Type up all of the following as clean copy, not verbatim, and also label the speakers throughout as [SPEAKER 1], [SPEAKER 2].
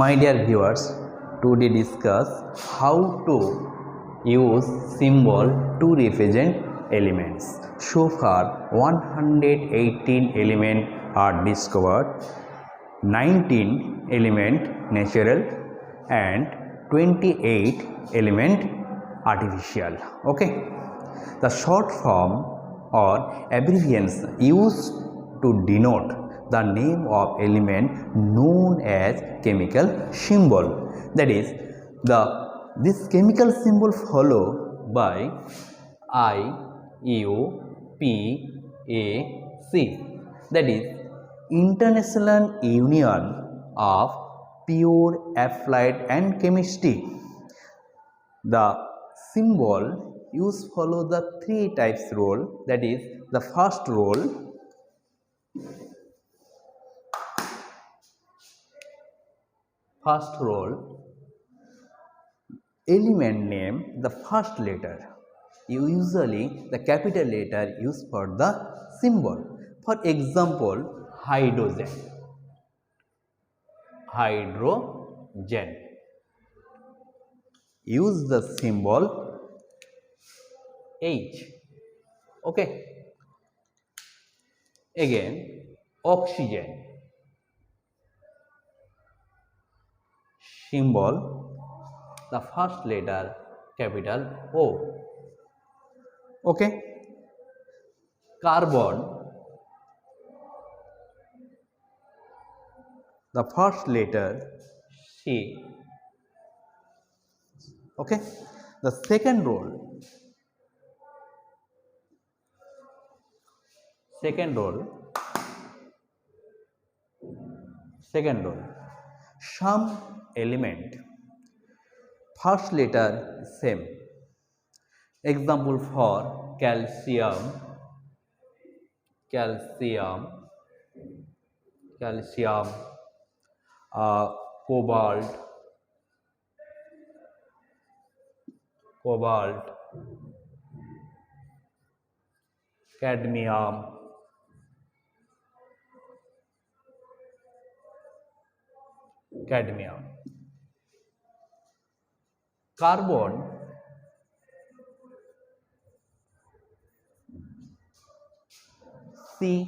[SPEAKER 1] My dear viewers, today discuss how to use symbol to represent elements. So far 118 elements are discovered, 19 element natural and 28 element artificial. Okay, the short form or abbreviations used to denote the name of element known as chemical symbol. That is, this chemical symbol followed by I, U, P, A, C. That is International Union of Pure Applied and Chemistry. The symbol used follow the three types rule. That is, the first rule, element name, the first letter, usually the capital letter used for the symbol. For example, hydrogen. Use the symbol H. Okay. Again, oxygen. Symbol, the first letter capital O. Okay. Carbon, the first letter C. Okay. The second rule, some element first letter same. Example for calcium, cobalt, cadmium, carbon, C,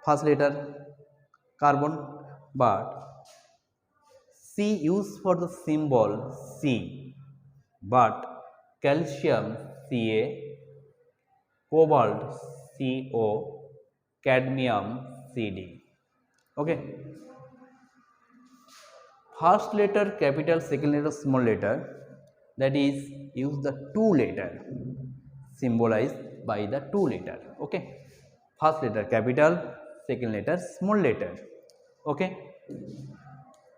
[SPEAKER 1] first letter carbon, but C used for the symbol C, but calcium Ca, cobalt Co, cadmium Cd. Okay. First letter capital, second letter small letter, that is use the two letter, symbolized by the two letter. Okay. First letter capital, second letter small letter. Okay.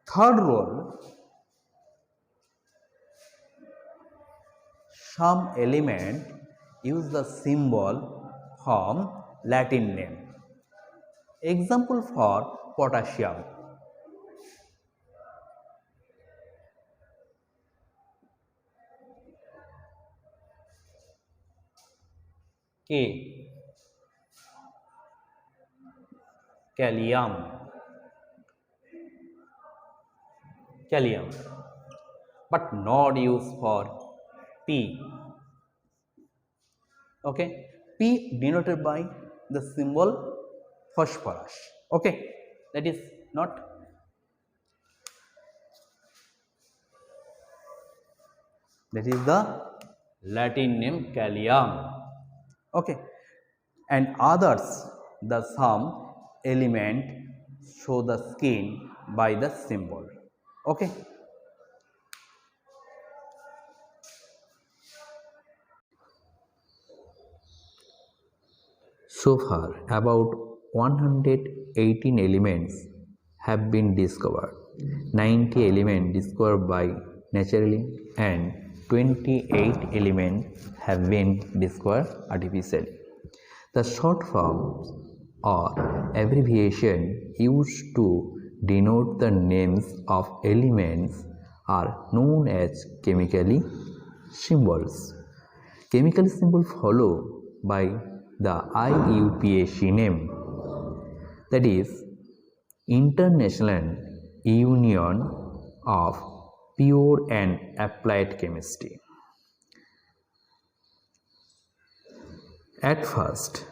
[SPEAKER 1] Third rule, some element use the symbol from Latin name. Example for potassium, K. Kalium, but not used for P. Okay, P denoted by the symbol phosphorus. Okay, that is not. That is the Latin name Kalium. Okay, and others, the some element show the skin by the symbol. Okay. So far, about 118 elements have been discovered, 90 elements discovered by naturally, and 28 elements have been discovered artificially. The short forms or abbreviation used to denote the names of elements are known as chemical symbols. Chemical symbol followed by the IUPAC name, that is International union of pure and applied chemistry. At first,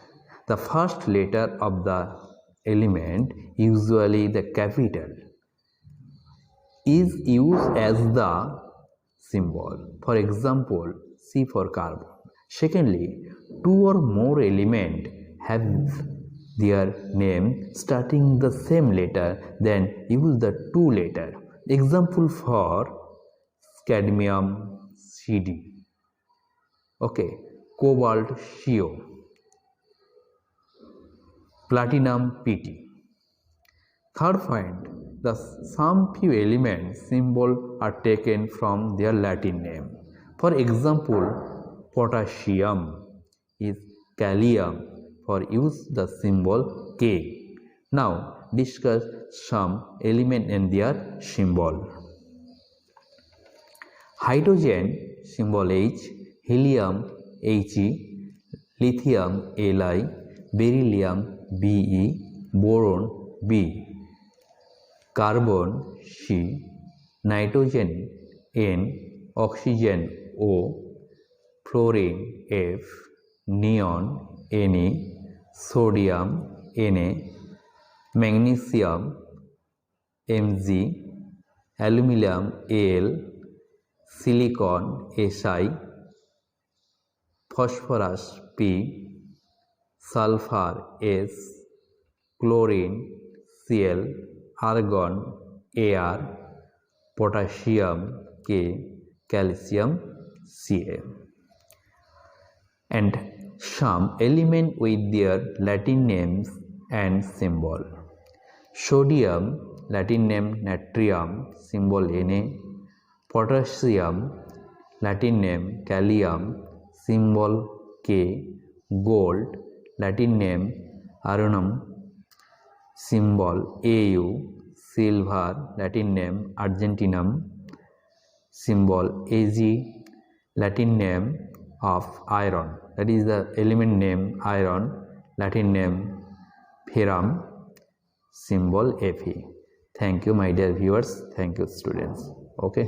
[SPEAKER 1] the first letter of the element, usually the capital, is used as the symbol. For example, C for carbon. Secondly, two or more elements have their name starting the same letter, then use the two letter. Example for cadmium Cd. Okay, cobalt CO, platinum PT. Third point, some few elements symbol are taken from their Latin name. For example, potassium is Kalium, for use the symbol K. Now discuss some element and their symbol. Hydrogen symbol H, helium He, lithium Li, beryllium Be, boron B, carbon C, nitrogen N, oxygen O, fluorine F, neon Na, sodium Na, magnesium Mg, aluminum Al, silicon Si, phosphorus P, sulfur S, chlorine Cl, argon Ar, potassium K, calcium Ca. And some element with their Latin names and symbol. Sodium, Latin name natrium, symbol Na. Potassium, Latin name kalium, symbol K. Gold, Latin name aluminum, symbol Au. Silver, Latin name argentinum, symbol Ag. Latin name of iron, that is the element name iron, Latin name ferrum, symbol Fe. Thank you my dear viewers, thank you students. Okay.